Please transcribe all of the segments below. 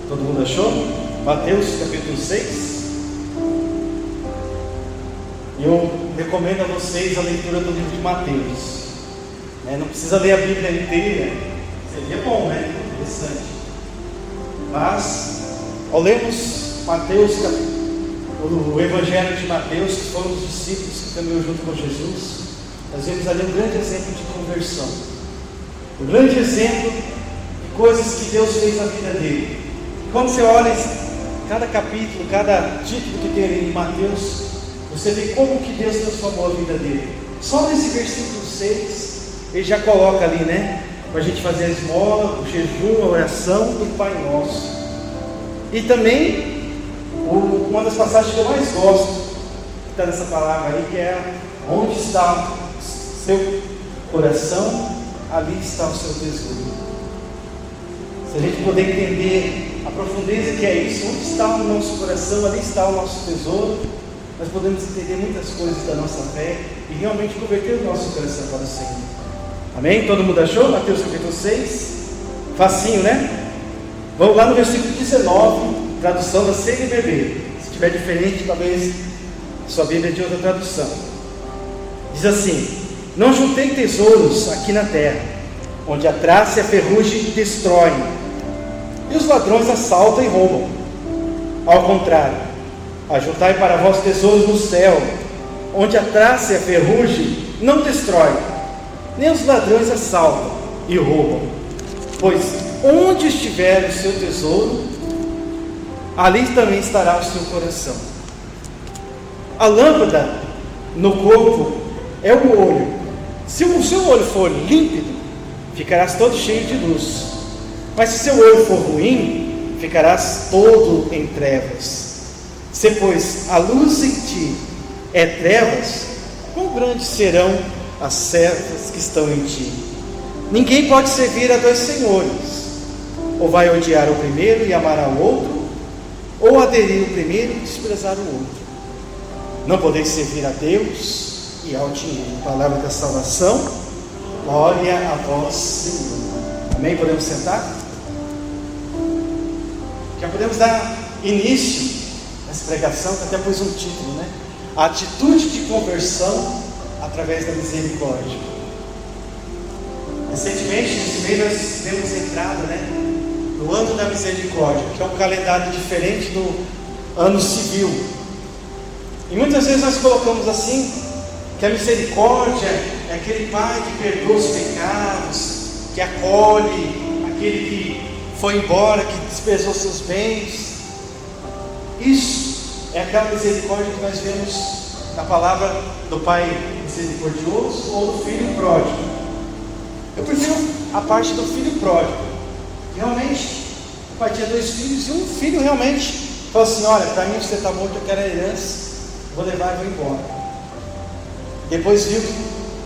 Todo mundo achou? Mateus capítulo 6. Eu recomendo a vocês a leitura do livro de Mateus. Não precisa ler a Bíblia inteira, seria bom, né? Interessante. Mas, ao lermos Mateus, o Evangelho de Mateus, que foram os discípulos que caminhou junto com Jesus, nós vemos ali um grande exemplo de conversão, um grande exemplo de coisas que Deus fez na vida dele. E quando você olha cada capítulo, cada título que tem ali em Mateus, você vê como que Deus transformou a vida dele. Só nesse versículo 6, ele já coloca ali, para a gente fazer a esmola, o jejum, a oração do Pai Nosso. E também, uma das passagens que eu mais gosto, que está nessa palavra aí, que é: onde está o seu coração, ali está o seu tesouro. Se a gente puder entender a profundeza que é isso, onde está o nosso coração, ali está o nosso tesouro, nós podemos entender muitas coisas da nossa fé e realmente converter o nosso coração para o Senhor. Amém? Todo mundo achou? Mateus capítulo 6. Facinho, né? Vamos lá no versículo 19, tradução da CNBB. Se tiver diferente, talvez sua Bíblia é de outra tradução. Diz assim: não juntei tesouros aqui na terra, onde a traça e a ferrugem destroem, e os ladrões assaltam e roubam. Ao contrário, ajuntai para vós tesouros no céu, onde a traça e a ferrugem não destroem, nem os ladrões assaltam e roubam. Pois onde estiver o seu tesouro, ali também estará o seu coração. A lâmpada no corpo é o olho. Se o seu olho for límpido, ficarás todo cheio de luz. Mas se seu olho for ruim, ficarás todo em trevas. Se, pois, a luz em ti é trevas, quão grandes serão as trevas que estão em ti? Ninguém pode servir a dois senhores. Ou vai odiar o primeiro e amar ao outro, ou aderir o primeiro e desprezar o outro. Não podeis servir a Deus e ao dinheiro. Palavra da salvação. Glória a vós, Senhor. Amém? Podemos sentar? Já podemos dar início nessa pregação, que até pus um título, A atitude de conversão através da misericórdia. Recentemente, nesse mês, nós temos entrado, no ano da misericórdia, que é um calendário diferente do ano civil. E muitas vezes nós colocamos assim, que a misericórdia é aquele Pai que perdoa os pecados, que acolhe aquele que foi embora, que despejou seus bens. Isso é aquela misericórdia que nós vemos na palavra do Pai misericordioso ou do Filho pródigo. Eu prefiro a parte do Filho pródigo. Realmente, o pai tinha 2 filhos e um filho realmente falou assim: olha, para mim você está morto, eu quero a herança, vou levar e vou embora. Depois viu que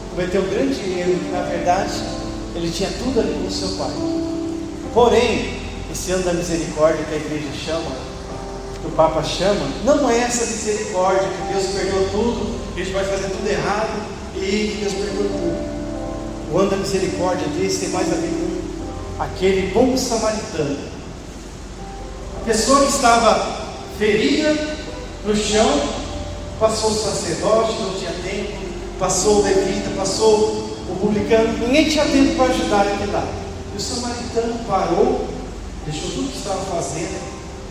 cometeu um grande erro, que na verdade ele tinha tudo ali com o seu pai. Porém, esse ano da misericórdia que a igreja chama, que o Papa chama, não é essa misericórdia que Deus perdoa tudo, que a gente vai fazer tudo errado e que Deus perdoa tudo. O ano da misericórdia desse tem mais a ver com aquele bom samaritano. A pessoa que estava ferida no chão, passou o sacerdote, não tinha tempo, passou o levita, passou o publicano, ninguém tinha tempo para ajudar ele lá. E o samaritano parou, deixou tudo que estava fazendo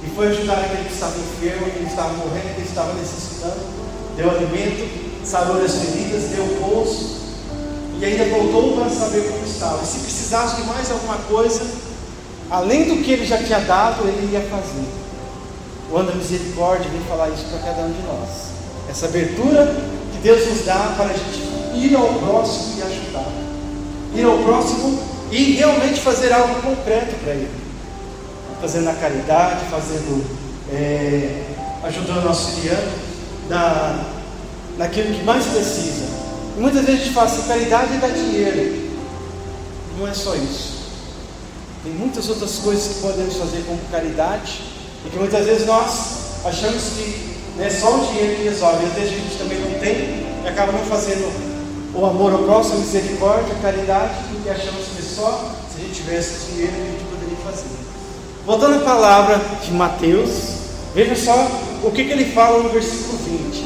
e foi ajudar aquele que estava enfermo, aquele que estava morrendo, aquele que estava necessitando. Deu alimento, sarou as feridas, deu pouso e ainda voltou para saber como estava. E se precisasse de mais alguma coisa, além do que ele já tinha dado, ele ia fazer. O ano da misericórdia vem falar isso para cada um de nós. Essa abertura que Deus nos dá para a gente ir ao próximo e ajudar. Ir ao próximo e realmente fazer algo concreto para ele. Fazendo a caridade, ajudando, auxiliando naquilo que mais precisa. E muitas vezes a gente fala assim: caridade dá dinheiro. Não é só isso. Tem muitas outras coisas que podemos fazer como caridade e que muitas vezes nós achamos que é só o dinheiro que resolve. Às vezes a gente também não tem e acaba não fazendo o amor ao próximo, a misericórdia, a caridade, porque achamos que só se a gente tivesse dinheiro a gente poderia fazer. Voltando à palavra de Mateus, veja só o que ele fala no versículo 20: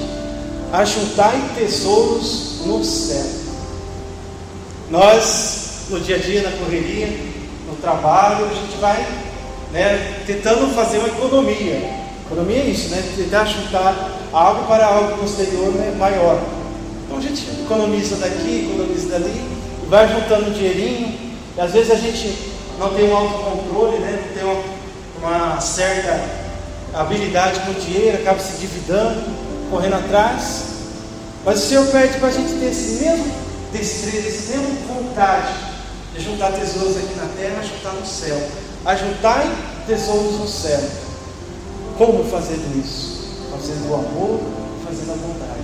ajuntai tesouros no céu. Nós, no dia a dia, na correria, no trabalho, a gente vai, tentando fazer uma economia. Economia é isso, tentar juntar algo para algo posterior, maior. Então a gente economiza daqui, economiza dali, e vai juntando um dinheirinho. E às vezes a gente não tem um autocontrole, não tem uma certa habilidade com o dinheiro, acaba se endividando, correndo atrás. Mas o Senhor pede para a gente ter esse mesmo destreza, essa mesma vontade de juntar tesouros aqui na terra, juntar no céu. Ajuntai tesouros no céu. Como fazendo isso? Fazendo o amor, fazendo a bondade.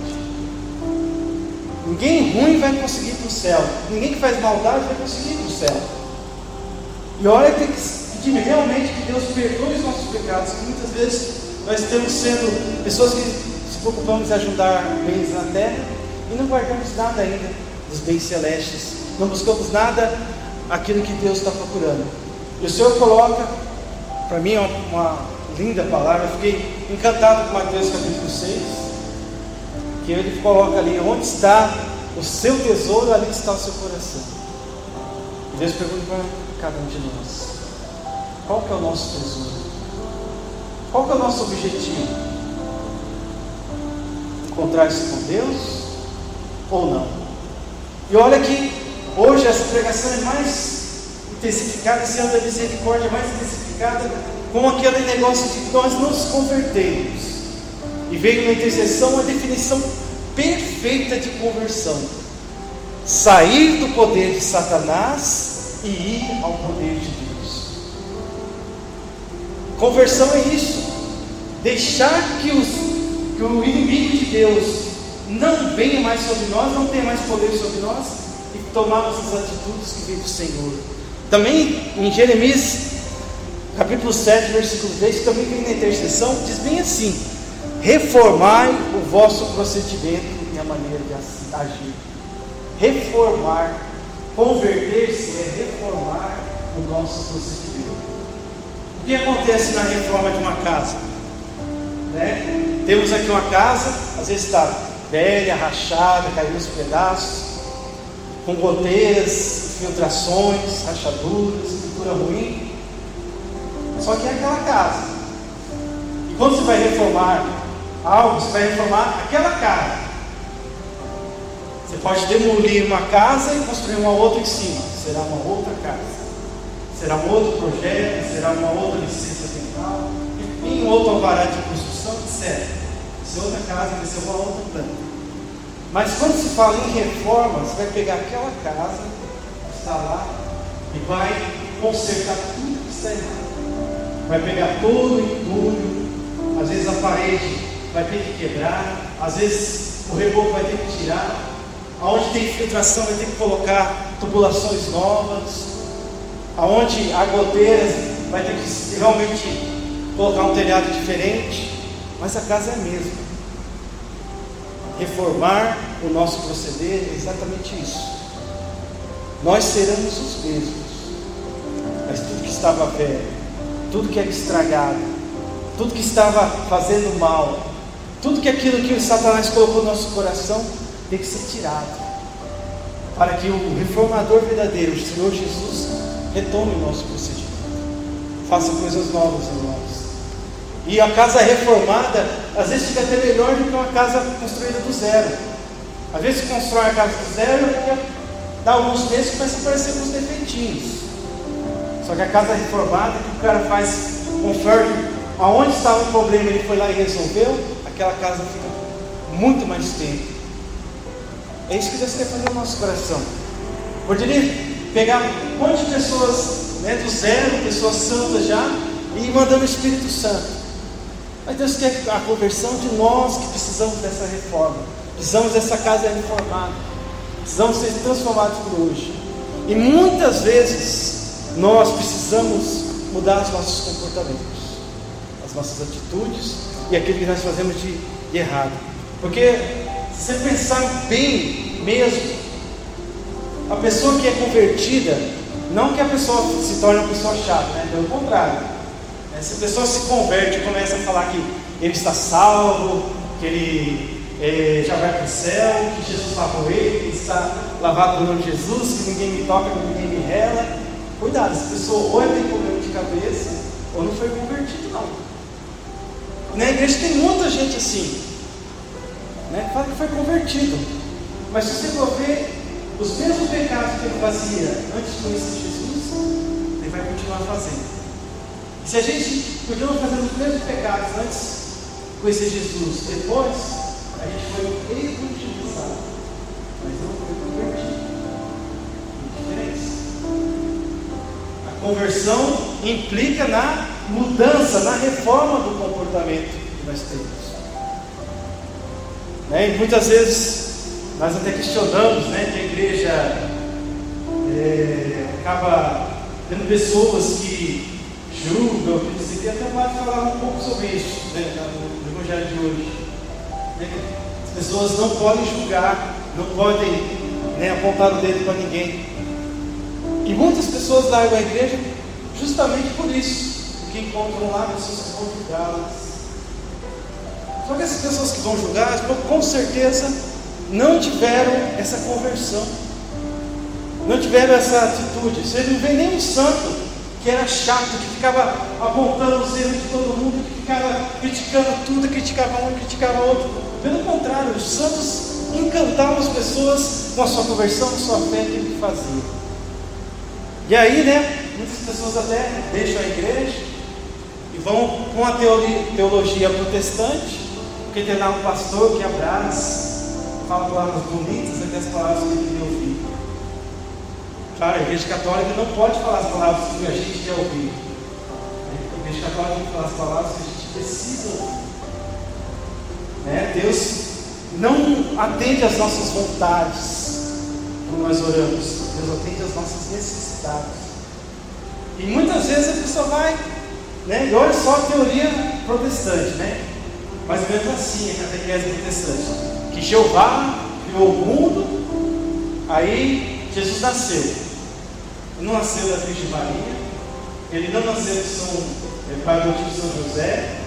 Ninguém ruim vai conseguir ir para o céu. Ninguém que faz maldade vai conseguir ir para o céu. E olha, tem que pedir realmente que Deus perdoe os nossos pecados, que muitas vezes nós estamos sendo pessoas que se preocupamos em ajudar bens na terra e não guardamos nada ainda dos bens celestes. Não buscamos nada aquilo que Deus está procurando. E o Senhor coloca, para mim é uma linda palavra, eu fiquei encantado com Mateus capítulo 6, que ele coloca ali: onde está o seu tesouro, ali está o seu coração. E Deus pergunta para cada um de nós: qual que é o nosso tesouro? Qual que é o nosso objetivo? Encontrar isso com Deus ou não? E olha que hoje essa pregação é mais intensificada, esse ano da misericórdia é mais intensificada com aquele negócio de que nós nos convertemos. E veio na intercessão a definição perfeita de conversão: sair do poder de Satanás e ir ao poder de Deus. Conversão é isso: deixar que o inimigo de Deus não venha mais sobre nós, não tenha mais poder sobre nós, e tomarmos as atitudes que vem do Senhor. Também em Jeremias capítulo 7, versículo 10, que também vem na intercessão, diz bem assim: reformai o vosso procedimento e a maneira de agir. Reformar, converter-se é reformar o nosso procedimento. O que acontece na reforma de uma casa? Temos aqui uma casa, às vezes está velha, rachada, caiu nos pedaços, com goteiras, filtrações, rachaduras, estrutura ruim. Só que é aquela casa. E quando você vai reformar algo, você vai reformar aquela casa. Você pode demolir uma casa e construir uma outra em cima. Será uma outra casa. Será um outro projeto, será uma outra licença ambiental, enfim, um outro alvará de construção, etc. Vai ser outra casa, vai ser uma outra planta. Mas quando se fala em reforma, você vai pegar aquela casa que está lá e vai consertar tudo que está errado. Vai pegar todo o entulho, às vezes a parede vai ter que quebrar, às vezes o reboco vai ter que tirar, aonde tem filtração vai ter que colocar tubulações novas, aonde há goteiras vai ter que realmente colocar um telhado diferente, mas a casa é a mesma. Reformar o nosso proceder é exatamente isso. Nós seremos os mesmos, mas tudo que estava velho, tudo que era estragado, tudo que estava fazendo mal, tudo que aquilo que o Satanás colocou no nosso coração tem que ser tirado, para que o reformador verdadeiro, o Senhor Jesus, retome o nosso procedimento, faça coisas novas em nós. E a casa reformada, às vezes fica até melhor do que uma casa construída do zero. Às vezes se constrói a casa do zero e dá alguns meses e começa a aparecer uns defeitinhos. Só que a casa reformada, que o cara faz conforme aonde estava o problema, ele foi lá e resolveu, aquela casa fica muito mais tempo. É isso que Deus quer fazer no nosso coração. Poderia pegar um monte de pessoas do zero, pessoas santas já, e ir mandando o Espírito Santo. Mas Deus quer a conversão de nós que precisamos dessa reforma, precisamos dessa casa reformada, precisamos ser transformados por hoje. E muitas vezes nós precisamos mudar os nossos comportamentos, as nossas atitudes e aquilo que nós fazemos de errado. Porque se você pensar bem mesmo, a pessoa que é convertida, não que a pessoa se torne uma pessoa chata, pelo contrário, Essa pessoa se converte e começa a falar que ele está salvo, que ele já vai para o céu, que Jesus lavou ele, que está lavado no nome de Jesus, que ninguém me toca, ninguém me rela. Cuidado, essa pessoa ou tem problema de cabeça, ou não foi convertido, não. Na igreja tem muita gente assim, né, que fala que foi convertido, mas se você for ver os mesmos pecados que ele fazia antes de conhecer Jesus, ele vai continuar fazendo. E se a gente continua fazendo os mesmos pecados antes de conhecer Jesus, depois a gente foi evangelizado, mas não foi convertido. Tem diferença. A conversão implica na mudança, na reforma do comportamento que nós temos. E muitas vezes nós até questionamos, que a igreja acaba tendo pessoas que julgam, que não sei o que, até pode falar um pouco sobre isso, no evangelho de hoje. As pessoas não podem julgar, não podem apontar o dedo para ninguém. E muitas pessoas largam a igreja justamente por isso, porque encontram lá pessoas que vão julgá-las. Só que essas pessoas que vão julgar, com certeza não tiveram essa conversão, não tiveram essa atitude. Você não vê nenhum santo que era chato, que ficava apontando os erros de todo mundo, que ficava criticando tudo, criticava um, criticava outro. Pelo contrário, os santos encantavam as pessoas com a sua conversão, com a sua fé, que ele fazia. E aí, muitas pessoas até deixam a igreja e vão com a teologia protestante, porque tem lá um pastor que abraça, fala palavras bonitas, aquelas palavras que ele queria ouvir. Claro, a igreja católica não pode falar as palavras que a gente quer ouvir. A igreja católica tem que falar as palavras que a gente precisa ouvir. Deus não atende às nossas vontades quando nós oramos. Deus atende às nossas necessidades. E muitas vezes a pessoa vai, e olha só a teoria protestante, mais ou menos assim, a catequese protestante. Que Jeová criou o mundo, aí Jesus nasceu. Ele não nasceu da Virgem Maria, ele não nasceu de pai adotivo de São José,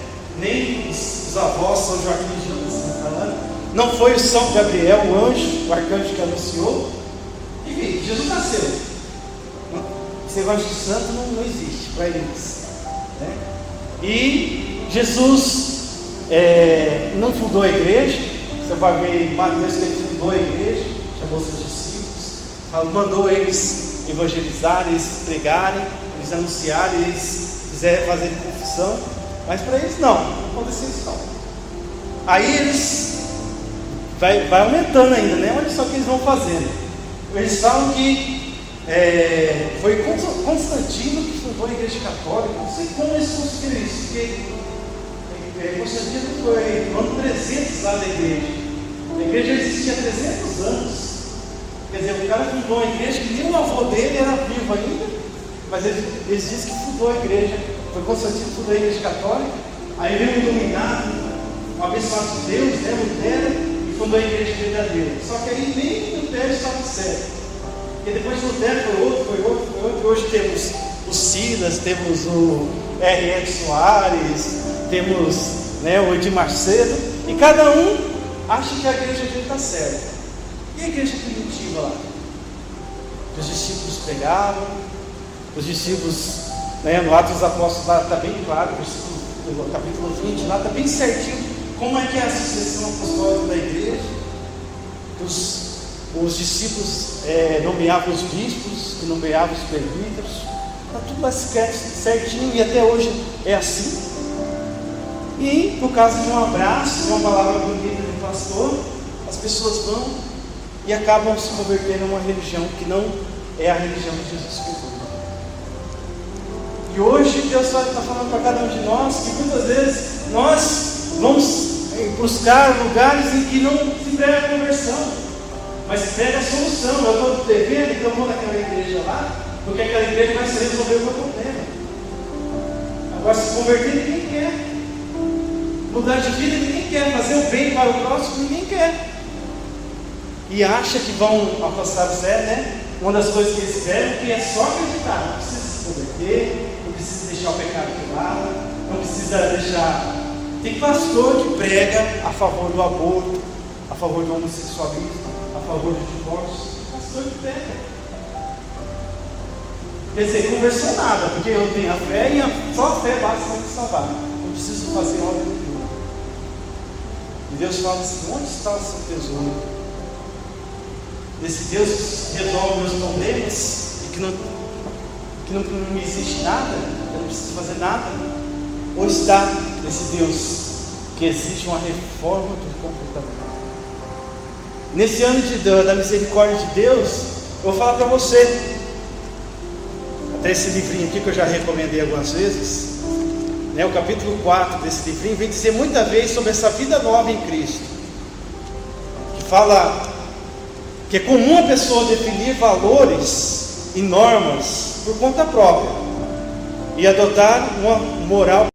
nem os avós São Joaquim e Santa Ana, não foi o São Gabriel, o anjo, o arcanjo que anunciou. Enfim, Jesus nasceu. Esse negócio de santo não existe para eles. E Jesus não fundou a igreja. Você vai ver em Mateus que ele fundou a igreja, chamou seus discípulos, mandou eles evangelizarem, eles pregarem, eles anunciarem, eles quiserem fazer confissão, mas para eles não aconteceu isso não. Aí eles vai aumentando ainda, olha só o que eles vão fazendo. Eles falam que foi Constantino que fundou a igreja católica. Não sei como eles conseguiram isso, porque Constantino foi no ano 300 lá da igreja. A igreja existia há 300 anos. Quer dizer, o cara fundou a igreja que nem o avô dele era vivo ainda, mas eles dizem que fundou a igreja. Foi Constantino que fundou a igreja católica. Aí veio um iluminado, um abençoado de Deus, Lutero, e fundou a igreja verdadeira. Só que aí nem Lutero estava certo. E depois de Lutero foi outro. Hoje temos o Silas, temos o R.R. Soares, temos o Edir Macedo, e cada um acha que a igreja dele está certa. E a igreja primitiva lá? Os discípulos pregavam, os discípulos, no Atos dos Apóstolos lá está bem claro, no capítulo 20, lá está bem certinho como é que é a sucessão apostólica da igreja. Os discípulos nomeavam os bispos, que nomeavam os presbíteros, está tudo lá escrito certinho, e até hoje é assim. E por causa de um abraço, de uma palavra bonita do pastor, as pessoas vão e acabam se convertendo a uma religião que não é a religião de Jesus Cristo. E hoje Deus está falando para cada um de nós que muitas vezes nós vamos buscar lugares em que não se prega a conversão, mas se prega a solução. Eu estou devendo, então eu vou naquela igreja lá, porque aquela igreja vai se resolver o meu problema. Agora, se converter, ninguém quer. Mudar de vida, ninguém quer. Fazer o bem para o próximo, ninguém quer. E acha que vão alcançar o céu, Uma das coisas que eles querem é só acreditar. Não precisa se converter, não precisa deixar o pecado de lado. precisa deixar. Tem pastor que prega a favor do aborto, a favor do homossexualismo, a favor do divórcio. Pastor que prega. Quer dizer, conversou nada, porque eu tenho a fé e só a fé basta para me salvar. Não preciso fazer obra nenhuma. E Deus fala assim: onde está o seu tesouro? Esse Deus que resolve meus problemas e que não existe nada, eu não preciso fazer nada. Ou está esse Deus que exige uma reforma do comportamento? Nesse ano da misericórdia de Deus, eu vou falar para você, até esse livrinho aqui que eu já recomendei algumas vezes, né, o capítulo 4 desse livrinho vem dizer muita vez sobre essa vida nova em Cristo, que fala que é comum a pessoa definir valores e normas por conta própria e adotar uma moral